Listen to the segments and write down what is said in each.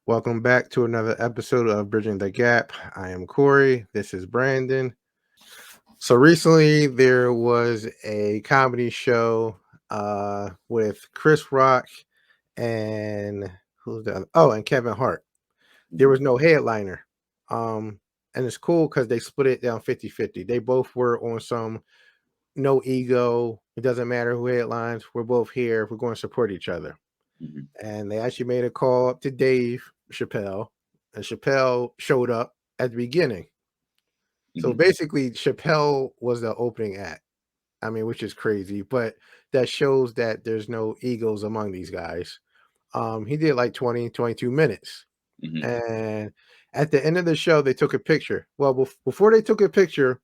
Welcome back to another episode of Bridging the Gap. I am Corey. This is Brandon. So recently there was a comedy show with Chris Rock and who's the other? Oh, and Kevin Hart. There was no headliner. Um and it's cool because they split it down 50-50. They both were on some no ego. It doesn't matter who headlines. We're both here. We're going to support each other. Mm-hmm. And they actually made a call up to Dave Chappelle, and Chappelle showed up at the beginning. So Mm-hmm. basically, Chappelle was the opening act. I mean, which is crazy, but that shows that there's no egos among these guys. He did like 22 minutes. Mm-hmm. And at the end of the show, they took a picture. Well, before they took a picture,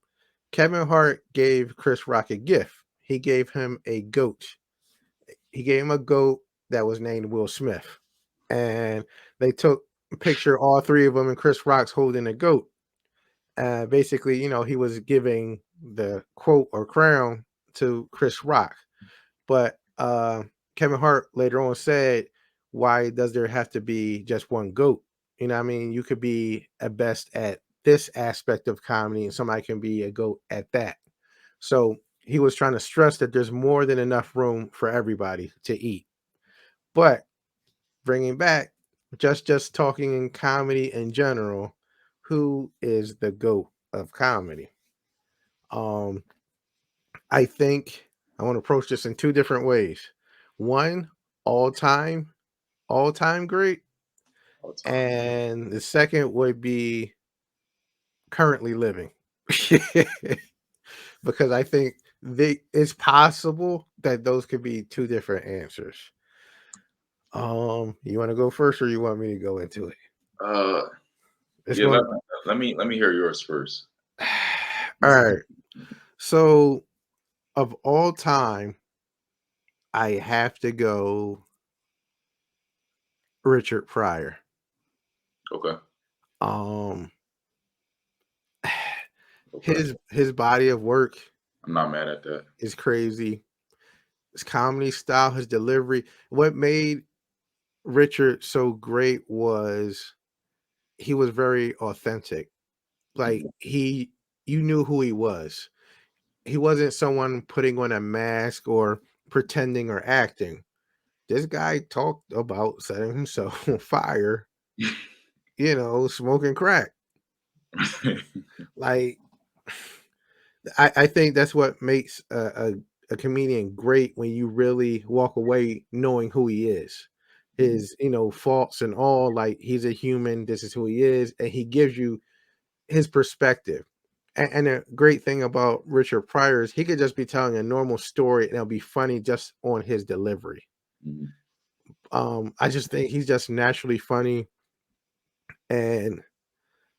Kevin Hart gave Chris Rock a gift. He gave him a goat. He gave him a goat that was named Will Smith. And they took a picture, all three of them, and Chris Rock's holding a goat. Basically, he was giving the quote or crown to Chris Rock. But Kevin Hart later on said, why does there have to be just one goat? You know what I mean? You could be at best at this aspect of comedy, and somebody can be a goat at that. So he was trying to stress that there's more than enough room for everybody to eat. But bringing back just talking in comedy in general, who is the goat of comedy? Um, I think I want to approach this in two different ways. One, all time, all time great, All the time. and the second would be currently living. Because I think it's possible that those could be two different answers. You want to go first, or you want me to go into it? Uh, It's yeah. going. Let me hear yours first. All right. So of all time, I have to go Richard Pryor. Okay. Um, Okay. his body of work I'm not mad at that. is crazy. His comedy style, his delivery. What made Richard so great was he was very authentic. Like Mhm. you knew who he was. He wasn't someone putting on a mask or pretending or acting. This guy talked about setting himself on fire, smoking crack. Like, I think that's what makes a comedian great when you really walk away knowing who he is. Mhm. His, faults and all, like he's a human, this is who he is, and he gives you his perspective. And a great thing about Richard Pryor is he could just be telling a normal story and it'll be funny just on his delivery. Mhm. I just think he's just naturally funny, and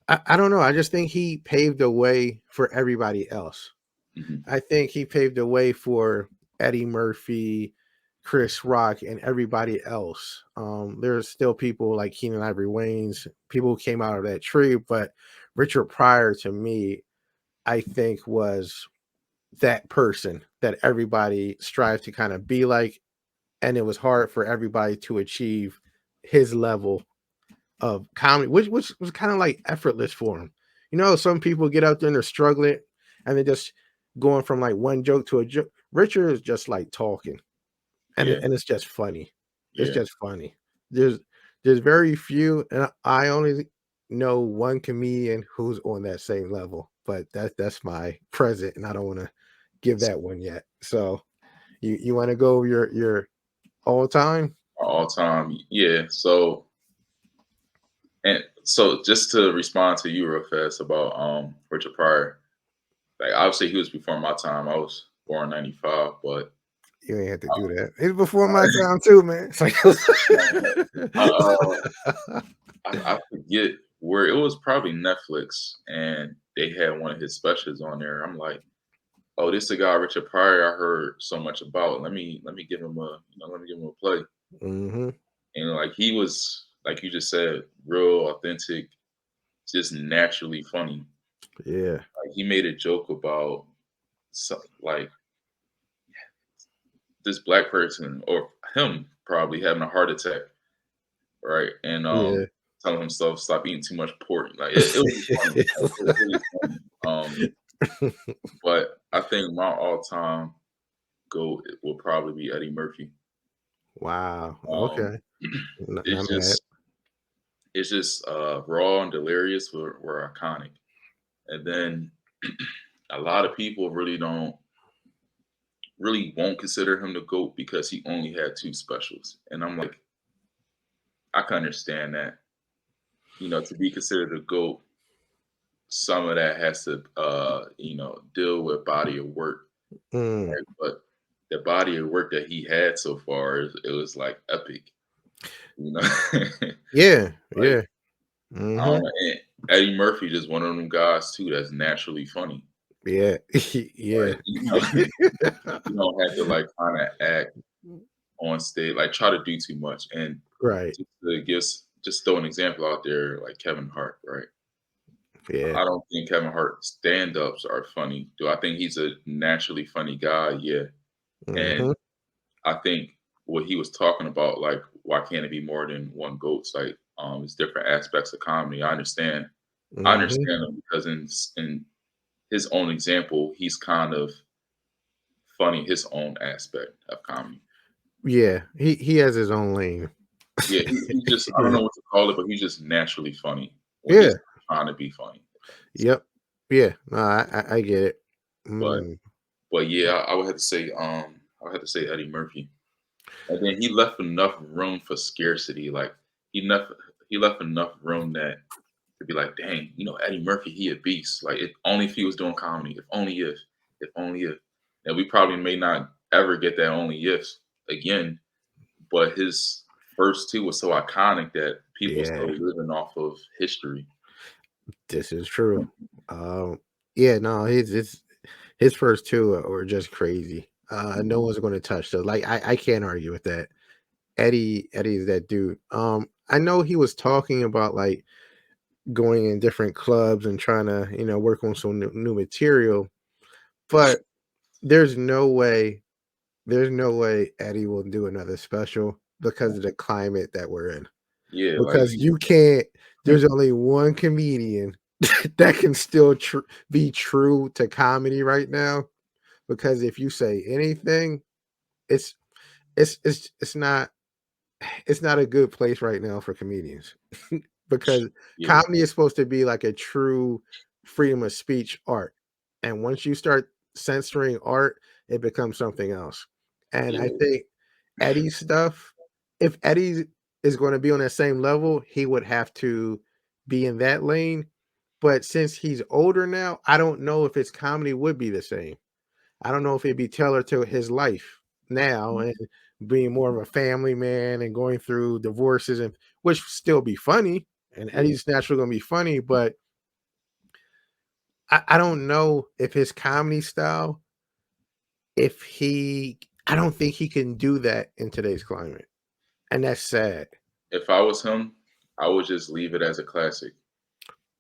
I don't know. I just think he paved the way for everybody else. Mhm. I think he paved the way for Eddie Murphy, Chris Rock, and everybody else. There's still people like Keenan Ivory Wayans, people who came out of that tree, but Richard Pryor to me, I think was that person that everybody strives to kind of be like, and it was hard for everybody to achieve his level of comedy, which was kind of like effortless for him. Some people get out there and they're struggling, and they're just going from like one joke to a joke. Richard is just like talking, and Yeah. it's just funny. It's Yeah. just funny. There's there's very few, and I only know one comedian who's on that same level, but that's my present, and I don't want to give that one yet. So you want to go your all time? All time. Yeah. So just to respond to you real fast about Richard Pryor. Like obviously he was before my time. I was born '95, but You ain't have to do that. It's before my time too, man. It's like I, uh, I forget where it was. Probably Netflix, and they had one of his specials on there. I'm like, oh, this is a guy Richard Pryor I heard so much about. Let me give him a let me give him a play. hmm And like he was like you just said, real authentic, just naturally funny. Yeah. Like he made a joke about like this black person or him probably having a heart attack, right? And Yeah. telling himself stop eating too much pork. Like it was funny. Like, it was really funny. But I think my all-time GOAT will probably be Eddie Murphy. Wow. Um, Okay. Not it's mad. just raw and delirious were iconic. And then a lot of people really won't consider him the GOAT because he only had two specials. And I'm like, I can understand that. To be considered a GOAT, some of that has to deal with body of work. Mm. Right? But the body of work that he had so far, it was like epic. You know, Yeah. like Yeah. I don't Mm-hmm. know. And Eddie Murphy just one of them guys too that's naturally funny. Yeah. Yeah. Like you don't have to like kind of act on stage, like try to do too much. And Right. just throw an example out there, like Kevin Hart, right? Yeah. I don't think Kevin Hart stand-ups are funny. Do I think he's a naturally funny guy? Yeah. And Mm-hmm. I think what he was talking about, like, why can't it be more than one goat? Like, it's different aspects of comedy. I understand. I Mm-hmm. understand him because in his own example, he's kind of funny his own aspect of comedy. Yeah. He has his own lane. Yeah, he just I don't Yeah. know what to call it, but he's just naturally funny when Yeah. he's trying to be funny. Yep. Yeah. No, I get it. But Mm. but yeah, I would have to say Eddie Murphy. And then he left enough room for scarcity. Like he left he left enough room that to be like, dang, Eddie Murphy, he a beast. Like if only if he was doing comedy. If only if. And we probably may not ever get that only if again. But his first two was so iconic that people Yeah. still living off of history. This is true. Yeah, no, his first two were just crazy. No Mhm. one's going to touch those. Like I can't argue with that. Eddie's that dude. I know he was talking about like going in different clubs and trying to work on some new material, but there's no way Eddie will do another special because of the climate that we're in. Yeah, like Because you can't. There's only one comedian that can still be true to comedy right now. Because if you say anything, it's it's not a good place right now for comedians. Because yeah, comedy is supposed to be like a true freedom of speech art, and once you start censoring art, it becomes something else. And I yeah, think Eddie's stuff, if Eddie is going to be on that same level, he would have to be in that lane. But since he's older now, I don't know if his comedy would be the same. I don't know if it'd be tailored to his life now and being more of a family man and going through divorces, and which still be funny. And yeah. Eddie's naturally gonna be funny, but I don't know if his comedy style, if he I don't think he can do that in today's climate. And that's sad. If I was him, I would just leave it as a classic.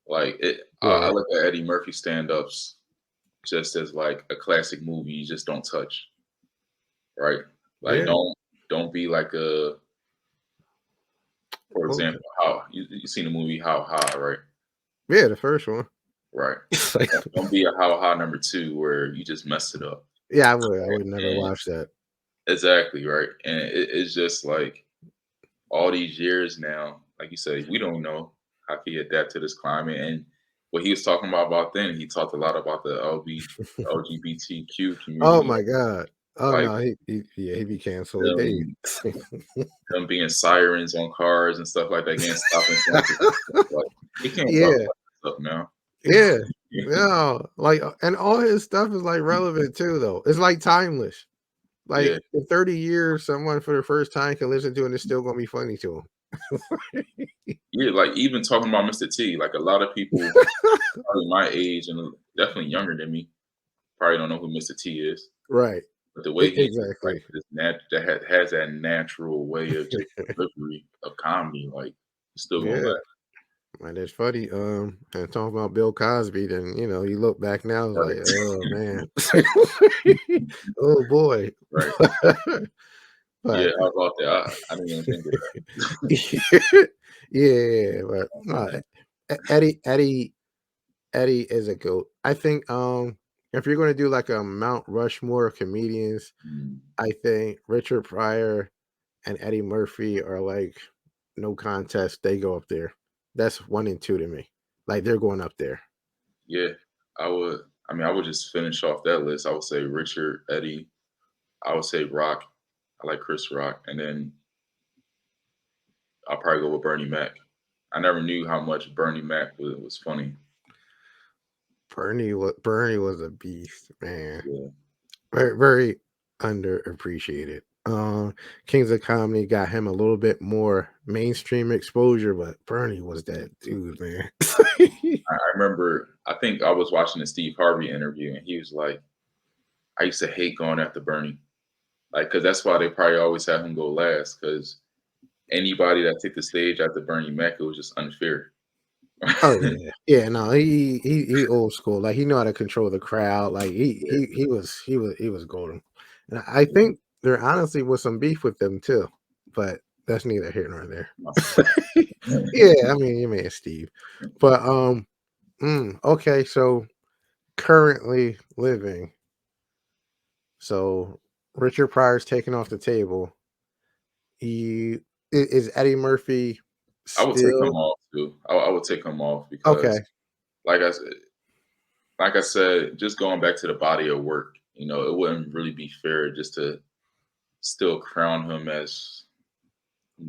Like I Word. look at Eddie Murphy stand-ups just as like a classic movie you just don't touch, right? Like Yeah. don't be like for Okay. example, how you seen the movie How High, right? Yeah, the first one. Right. It's like, Don't be a How High number two where you just messed it up. yeah, I Right? would never And watch that. exactly right. And it's just like all these years now, like you said, we don't know how he adapt to this climate. And what he was talking about then, he talked a lot about the LGBTQ Oh community, my god. Oh like no, he be canceled. They them, them being sirens on cars and stuff like that, getting stopped in traffic. Like he can't talk yeah. about that stuff now. Yeah. Yeah. Like, and all his stuff is like relevant too, though. It's like timeless. Yeah, Like in 30 years, someone for the first time can listen to it and it's still gonna be funny to them. yeah. Like even talking about Mr. T, like a lot of people probably my age and definitely younger than me probably don't know who Mr. T is. Right. But the way he like Exactly. this has that natural way of just delivery of comedy, like you still gonna Yeah. laugh. And it's funny. And talking about Bill Cosby, then you look back now, it's like, Right. oh man. Oh boy. Right. Yeah, But how about that? I didn't even think of that. Yeah, but no, Eddie is a goat. I think if you're gonna do like a Mount Rushmore of comedians, Mm, I think Richard Pryor and Eddie Murphy are like no contest. They go up there. That's 1 and 2 to me. Like they're going up there. yeah, I would. I mean, I would just finish off that list. I would say Richard, Eddie. I would say Rock. I like Chris Rock, and then I'll probably go with Bernie Mac. I never knew how much Bernie Mac was funny. Bernie was a beast, man. Yeah, Very very underappreciated. Kings of Comedy got him a little bit more mainstream exposure, but Bernie was that dude, man. I remember. I think I was watching the Steve Harvey interview, and he was like, "I used to hate going after Bernie, like, because that's why they probably always have him go last, because anybody that took the stage after Bernie Mac, it was just unfair." Oh yeah, yeah. No, he old school. Like he know how to control the crowd. Like Yeah, he was golden. And I think there honestly was some beef with them too, but that's neither here nor there. must Yeah, I mean you may Steve, but okay. So currently living. So Richard Pryor's taken off the table. Is Eddie Murphy I would take him still off too. I would take him off okay? because, like I said, just going back to the body of work, it wouldn't really be fair just to still crown him as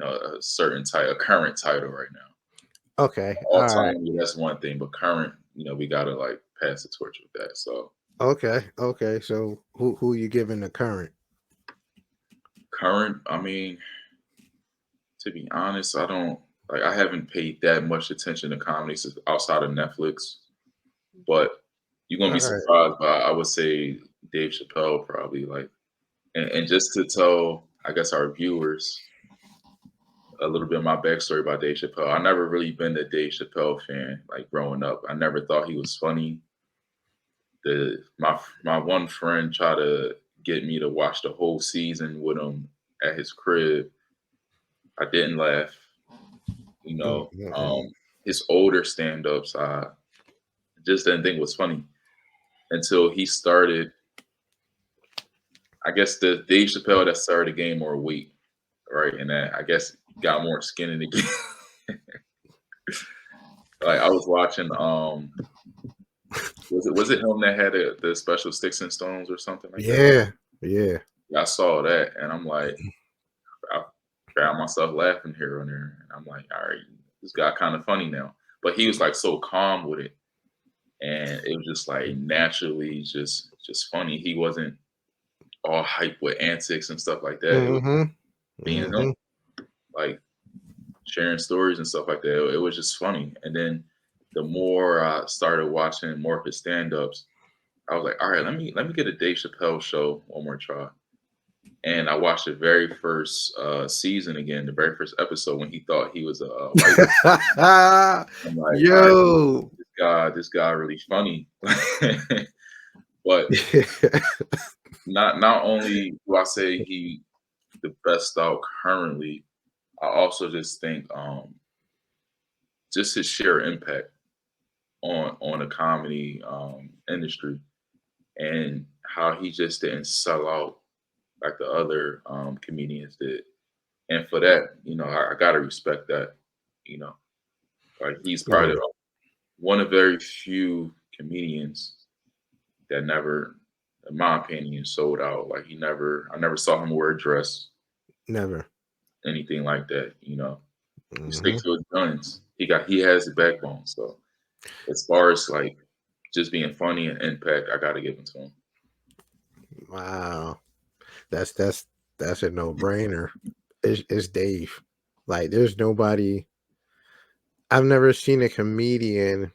a certain title, a current title right now. Okay, All all right. time, yeah, that's one thing, but current, we gotta like pass the torch with that. So Okay. So who you giving the current? current, I mean, to be honest, I don't like. I haven't paid that much attention to comedy outside of Netflix, but you're gonna All be right. surprised. But I would say Dave Chappelle probably like, and just to tell, I guess our viewers a little bit of my backstory about Dave Chappelle. I never really been a Dave Chappelle fan. Like growing up, I never thought he was funny. My one friend tried to get me to watch the whole season with him at his crib. I didn't laugh. You know, Mm. his older stand-ups, I just didn't think was funny until he started. I guess the Dave Chappelle that started the game more weight, right? And that I guess got more skin in the game. Like I was watching, was it him that had the special sticks and stones or something like that? Yeah, yeah. Yeah, I saw that, and I'm like, I found myself laughing here and there, and I'm like, all right, this guy kind of funny now. But he was like so calm with it, and it was just like naturally just funny. He wasn't all hype with antics and stuff like that. It was Mm-hmm. being him, Mm-hmm. like sharing stories and stuff like that. It was just funny. And then the more I started watching more of his stand-ups, I was like, all right, let me get a Dave Chappelle show one more try. And I watched the very first season again, the very first episode when he thought he was a white. I'm like, all right, Yo. this guy really funny. But not only do I say he the best out currently, I also just think just his sheer impact on the comedy industry and how he just didn't sell out like the other comedians did. And for that, I gotta respect that. You know, like he's probably Yeah, one of very few comedians that never, in my opinion, sold out. Like I never saw him wear a dress, never. anything like that. He stick Hmm. to his guns. He has a backbone. So as far as like just being funny and impact, I gotta give it to him. Wow. That's a no-brainer. It's Dave. Like there's nobody I've never seen a comedian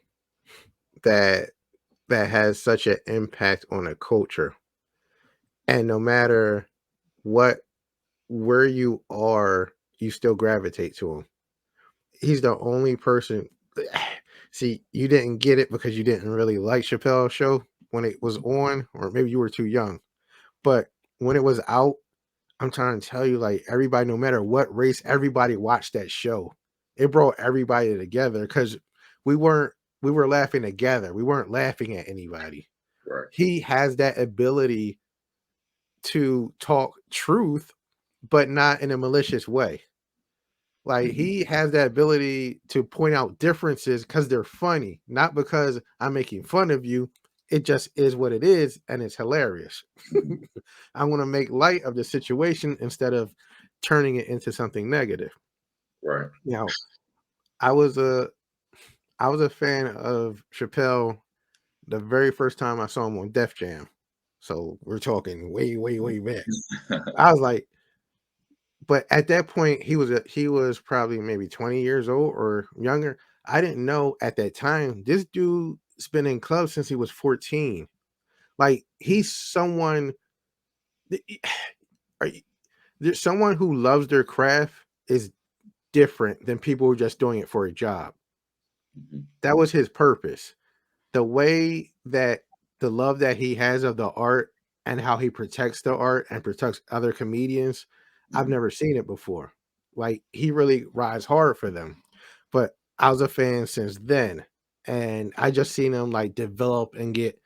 that has such an impact on a culture. And no matter what where you are, you still gravitate to him. He's the only person. See, you didn't get it because you didn't really like Chappelle's show when it was on, or maybe you were too young. But when it was out, I'm trying to tell you, like everybody, no matter what race, everybody watched that show. it brought everybody together because we weren't we were laughing together. We weren't laughing at anybody. Right. He has that ability to talk truth, but not in a malicious way. Like Mhm. he has that ability to point out differences because they're funny, not because I'm making fun of you. It just is what it is, and it's hilarious. Mhm. I want to make light of the situation instead of turning it into something negative. Right. Now, I was a I was a fan of Chappelle the very first time I saw him on Def Jam. So we're talking way, way, way back. I was like, but at that point, he was probably maybe 20 years old or younger. I didn't know at that time this dude's been in clubs since he was 14. Like he's someone th- y- are you- there's someone who loves their craft is different than people who are just doing it for a job. Mhm. That was his purpose. The way that the love that he has of the art and how he protects the art and protects other comedians, I've Mhm. never seen it before. Like he really rides hard for them. But I was a fan since then. And I just seen him like develop and get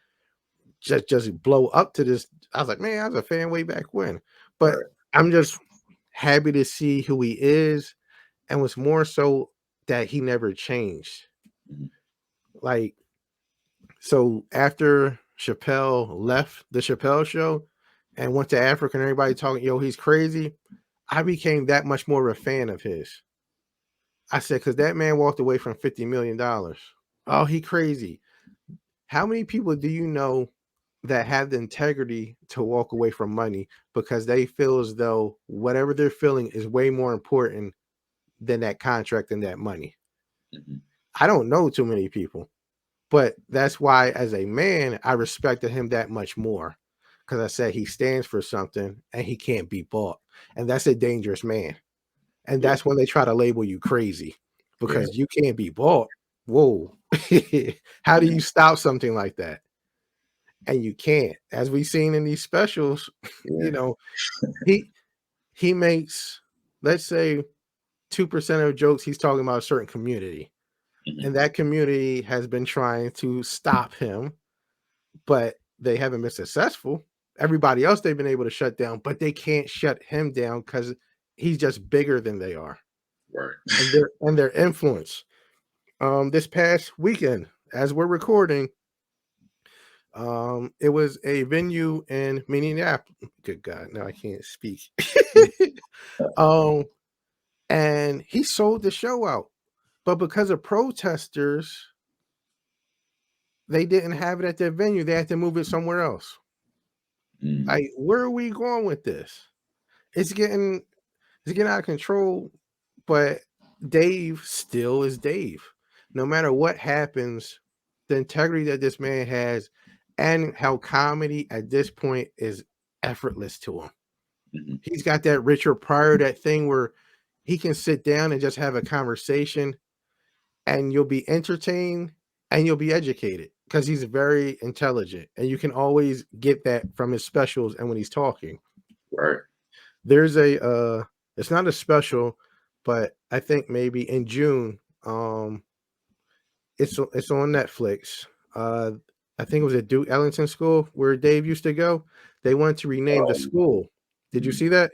just blow up to this. I was like, man, I was a fan way back when. But Right. I'm just happy to see who he is. And what's more so that he never changed. Mhm. Like so after Chappelle left the Chappelle show and went to Africa and everybody talking, yo, he's crazy. I became that much more of a fan of his. I said, because that man walked away from $50 million. Oh, he crazy. How many people do you know that have the integrity to walk away from money because they feel as though whatever they're feeling is way more important than that contract and that money? Mhm. I don't know too many people. But that's why, as a man, I respected him that much more because I said he stands for something and he can't be bought. And that's a dangerous man. And Yeah. that's when they try to label you crazy Yeah. because you can't be bought. Whoa. How do Yeah. you stop something like that? And you can't. As we've seen in these specials, Yeah. you know, he he makes, let's say, 2% of jokes he's talking about a certain community. Mhm. And that community has been trying to stop him, but they haven't been successful. Everybody else they've been able to shut down, but they can't shut him down because he's just bigger than they are, Right. and their influence. This past weekend, as we're recording, it was a venue in Minneapolis. Good God, now I can't speak. um, and he sold the show out, but because of protesters, they didn't have it at their venue. They had to move it somewhere else. Mm. Like, where are we going with this? It's getting it's getting out of control, but Dave still is Dave. No matter what happens, the integrity that this man has and how comedy at this point is effortless to him. Mhm. He's got that Richard Pryor, that thing where he can sit down and just have a conversation and you'll be entertained and you'll be educated because he's very intelligent and you can always get that from his specials and when he's talking. Right. There's a it's not a special, but I think maybe in June, it's on Netflix. Uh I think it was at Duke Ellington School where Dave used to go. They wanted to rename the school. Did you Mhm. see that?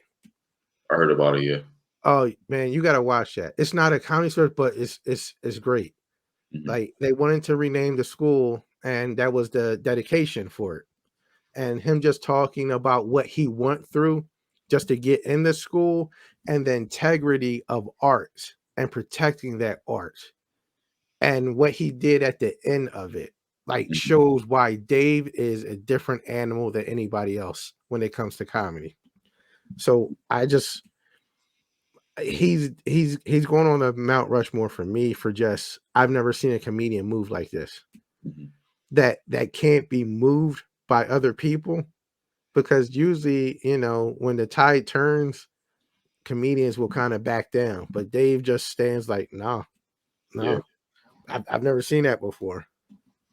I heard about it. Yeah. Oh man, you gotta watch that. It's not a comedy source, but it's great. Mhm. Like they wanted to rename the school, and that was the dedication for it. And him just talking about what he went through just to get in the school and the integrity of art and protecting that art and what he did at the end of it like Mhm. shows why Dave is a different animal than anybody else when it comes to comedy. So I just he's going on a Mount Rushmore for me for just I've never seen a comedian move like this Mhm. that can't be moved by other people because usually, when the tide turns, comedians will kind of back down, but Dave just stands like, no, Yeah. no, I've never seen that before.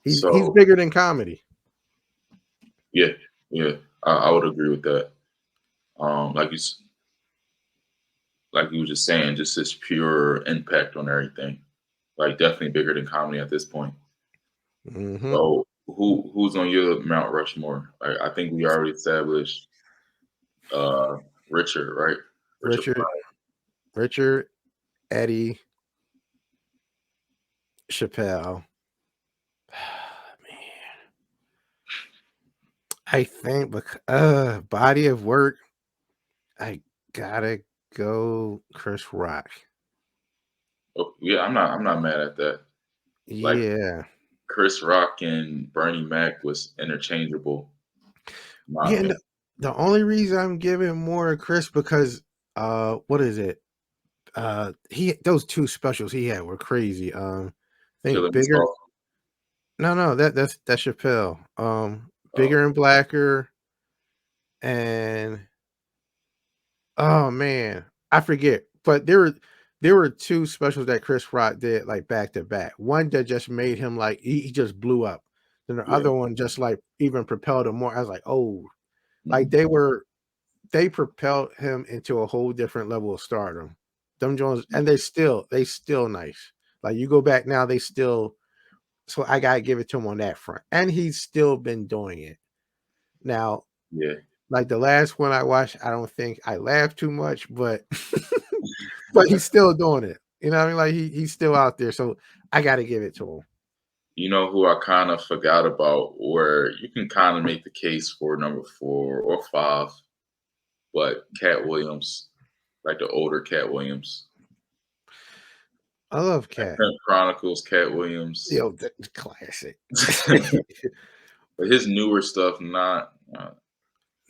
He's So bigger than comedy. yeah, yeah, I would agree with that. Like like you were just saying, just his pure impact on everything. Like definitely bigger than comedy at this point. Hmm. So who's on your Mount Rushmore? I think we already established uh Richard, right? Richard Richard, Richard, Eddie, Chappelle. Man, I think body of work. I gotta go Chris Rock. Oh, yeah, I'm not mad at that. Like Yeah. Chris Rock and Bernie Mac was interchangeable, in my Yeah, and opinion. the only reason I'm giving more to Chris because what is it? He those two specials he had were crazy. I think Killing bigger. Himself. No, that's Chappelle. Oh, Bigger and blacker, and oh man, I forget. But there were two specials that Chris Rock did like back to back. One that just made him like he just blew up. Then the yeah. other one just like even propelled him more. I was like, oh, like Mhm. they propelled him into a whole different level of stardom. Them Jones, and they still nice. Like you go back now, they still. So I gotta give it to him on that front, and he's still been doing it. Now, Yeah. like the last one I watched, I don't think I laughed too much, but but he's still doing it. You know what I mean? Like he's still out there. So I gotta give it to him. You know who I kind of forgot about, where you can kind of make the case for number 4 or 5, but Cat Williams, like the older Cat Williams, I love like Cat. Pimp Chronicles, Cat Williams. Yo, that's classic. But his newer stuff, not, Nah,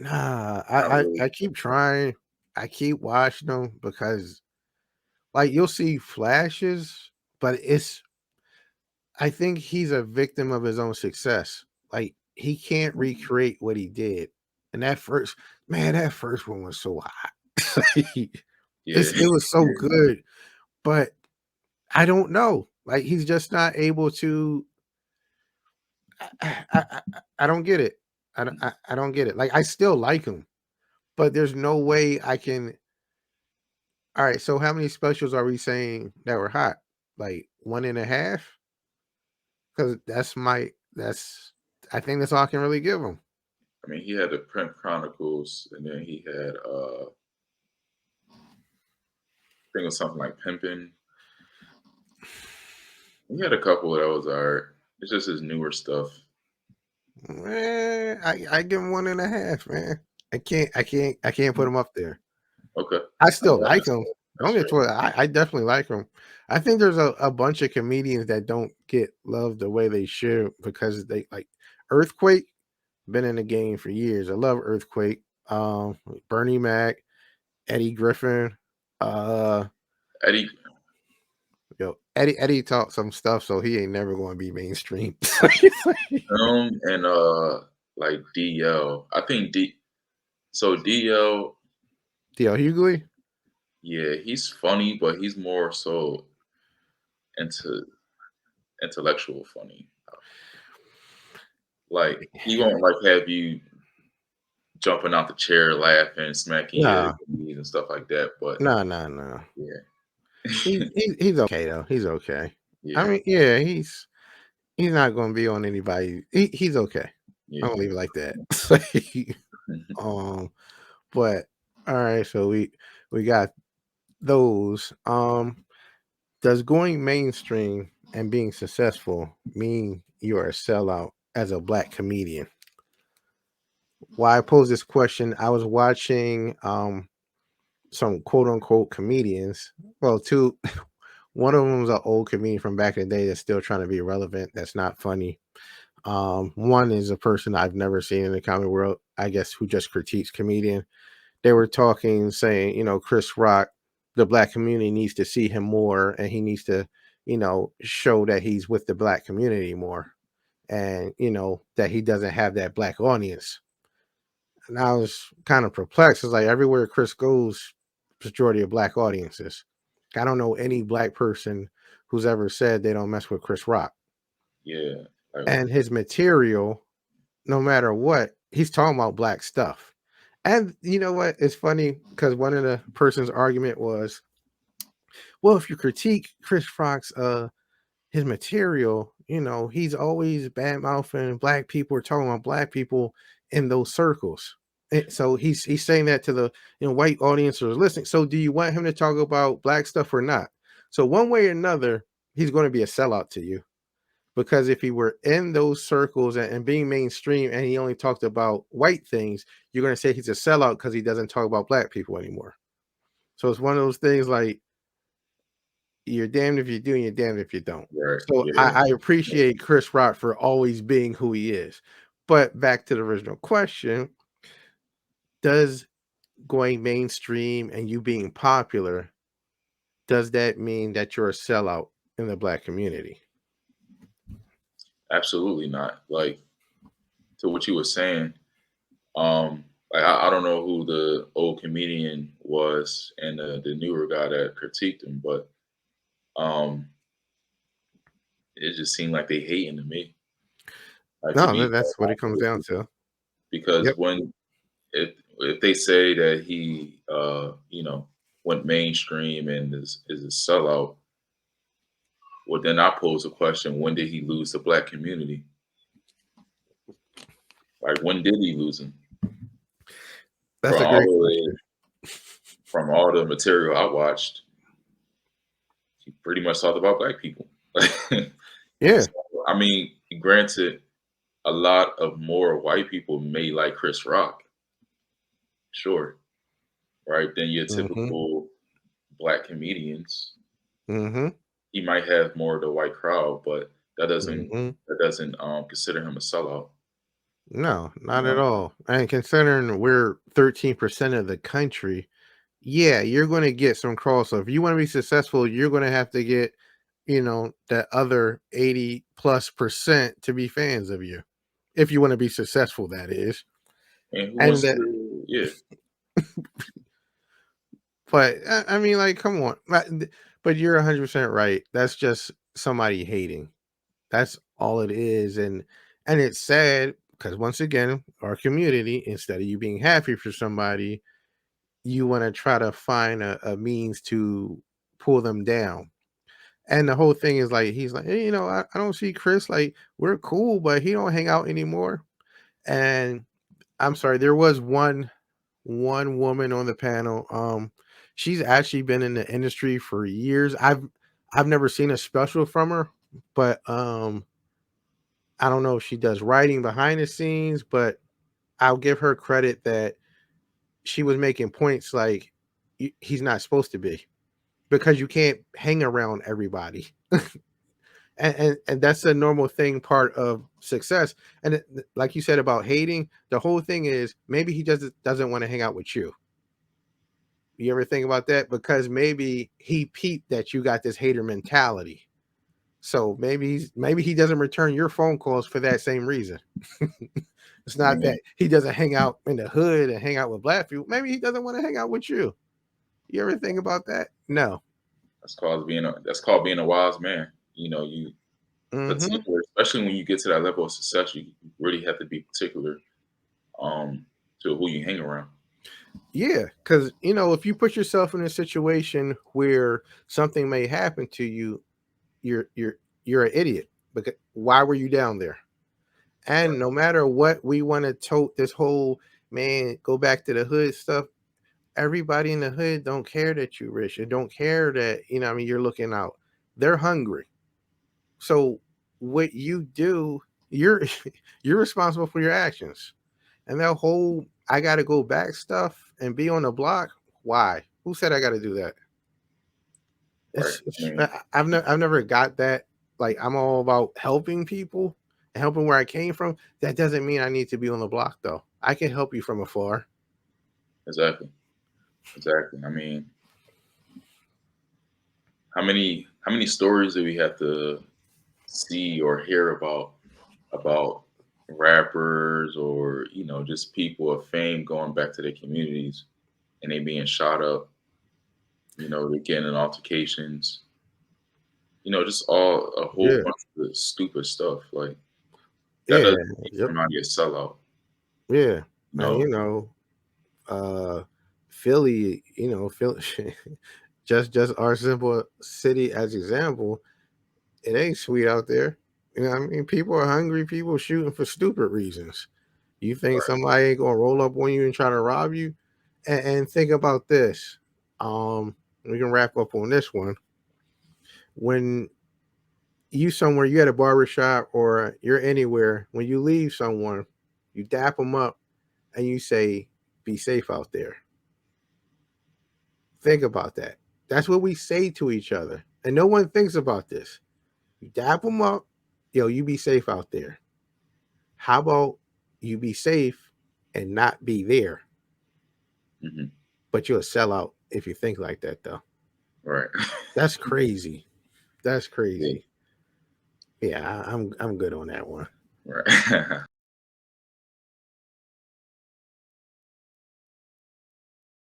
not I, I really. I keep trying. I keep watching them because like you'll see flashes, but it's I think he's a victim of his own success. Like he can't Mhm. recreate what he did. And that first one was so hot. Yeah, It was so good, but I don't know. Like he's just not able to. I don't get it. I don't get it. Like I still like him, but there's no way I can. All right, so how many specials are we saying that were hot? Like one and a half? Because that's I think that's all I can really give him. I mean, he had the Pimp Chronicles, and then he had, I think it was something like Pimpin'. He had a couple that was alright. It's just his newer stuff. Man, I give him one and a half, man. I can't put Mhm. him up there. Okay, I I still mean, like him. Don't that's get fair. to it. I definitely like him. I think there's a bunch of comedians that don't get loved the way they should because they like Earthquake, been in the game for years. I love Earthquake. Bernie Mac, Eddie Griffin, uh Eddie, Eddie taught some stuff, so he ain't never gonna be mainstream. him, and like DL. I think DL. D.L. Hughley? Yeah, he's funny, but he's more so into intellectual funny. Like he won't like have you jumping out the chair, laughing, smacking your Nah, knees and stuff like that. But nah. yeah, He's okay though. He's okay. I yeah, mean, yeah, he's not gonna be on anybody. He's okay. I'm yeah. gonna leave it like that. um, but all right, so we got those. Does going mainstream and being successful mean you are a sellout as a black comedian? Why I pose this question, I was watching some quote unquote comedians. Well, two one of them was an old comedian from back in the day that's still trying to be relevant, that's not funny. One is a person I've never seen in the comedy world, I guess, who just critiques comedian. They were talking, saying, Chris Rock, the black community needs to see him more, and he needs to, show that he's with the black community more, and that he doesn't have that black audience. And I was kind of perplexed. It's like everywhere Chris goes, majority of black audiences. I don't know any black person who's ever said they don't mess with Chris Rock. Yeah, like And his material, no matter what, he's talking about black stuff. And you know what? It's funny because one of the person's argument was, well, if you critique Chris Rock's his material, he's always bad mouthing black people or talking about black people in those circles. So he's saying that to the white audience or listening. So do you want him to talk about black stuff or not? So one way or another, he's going to be a sellout to you. Because if he were in those circles and being mainstream and he only talked about white things, you're going to say he's a sellout because he doesn't talk about black people anymore. So it's one of those things like you're damned if you do and you're damned if you don't. Right. So Yeah. I appreciate Chris Rock for always being who he is. But back to the original question, does going mainstream and you being popular, does that mean that you're a sellout in the black community? Absolutely not. Like to what you were saying, like I don't know who the old comedian was and the newer guy that critiqued him, but um it just seemed like they hating to me. Like to No, be quite that's what it honest comes with down you. to. Because Yep. when if they say that he went mainstream and is a sellout, well then I pose a question, when did he lose the black community? Like when did he lose him? That's From a all great the way question. from all the material I watched, he pretty much talked about black people. Yeah. So, I mean, granted, a lot of more white people may like Chris Rock, sure, right? Than your Mhm. typical black comedians. Mhm. He might have more of the white crowd, but Mhm. that doesn't consider him a sellout. No, You not at know, all. And considering we're 13% of the country, yeah, you're going to get some crossover. If you want to be successful, you're going to have to get, that other 80 plus percent to be fans of you. If you want to be successful, that is. and who And wants that, to? Yeah, but I mean, like, come on. But you're 100% right. That's just somebody hating. That's all it is. And it's sad because once again, our community, instead of you being happy for somebody, you want to try to find a means to pull them down. And the whole thing is like he's like, hey, I don't see Chris, like we're cool, but he don't hang out anymore. And I'm sorry, there was one woman on the panel. She's actually been in the industry for years. I've never seen a special from her, but I don't know if she does writing behind the scenes, but I'll give her credit that she was making points like he's not supposed to be because you can't hang around everybody. And that's a normal thing, part of success. And like you said about hating, the whole thing is maybe he just doesn't want to hang out with you. You ever think about that? Because maybe he peeped that you got this hater mentality. So maybe he doesn't return your phone calls for that same reason. It's I not mean, that he doesn't hang out in the hood and hang out with black people. Maybe he doesn't want to hang out with you. You ever think about that? No. that's called being a wise man. You Hmm. particular, especially when you get to that level of success, you really have to be particular um, to who you hang around. Yeah, because if you put yourself in a situation where something may happen to you, you're you're you're an idiot. Because why were you down there? And Right. no matter what we want to tote this whole man, go back to the hood stuff. Everybody in the hood don't care that you rich and don't care that what I mean, you're looking out. They're hungry. So what you do, you're you're responsible for your actions. And that whole I gotta go back stuff and be on the block. Why? Who said I gotta do that? Right. I mean, I've never got that. Like I'm all about helping people and helping where I came from. That doesn't mean I need to be on the block though. I can help you from afar. exactly. Exactly. I mean, how many stories do we have to see or hear about rappers or just people of fame going back to their communities and they being shot up, they're getting in altercations, just all a whole Yeah, bunch of stupid stuff. Like that yeah, doesn't make yep, somebody a sellout, yeah. you And know. Philly, Philly, just our simple city as example, it ain't sweet out there. I mean, people are hungry. People shooting for stupid reasons. You think Right. somebody ain't gonna roll up on you and try to rob you? And think about this. We can wrap up on this one. When you somewhere, you at a barber shop or you're anywhere, when you leave someone, you dap them up and you say, "Be safe out there." Think about that. That's what we say to each other, and no one thinks about this. You dap them up, yo, you be safe out there. How about you be safe and not be there? Hmm. But you'll sell out if you think like that, though. Right. That's crazy. That's Yeah. crazy. Yeah, I'm good on that one. Right.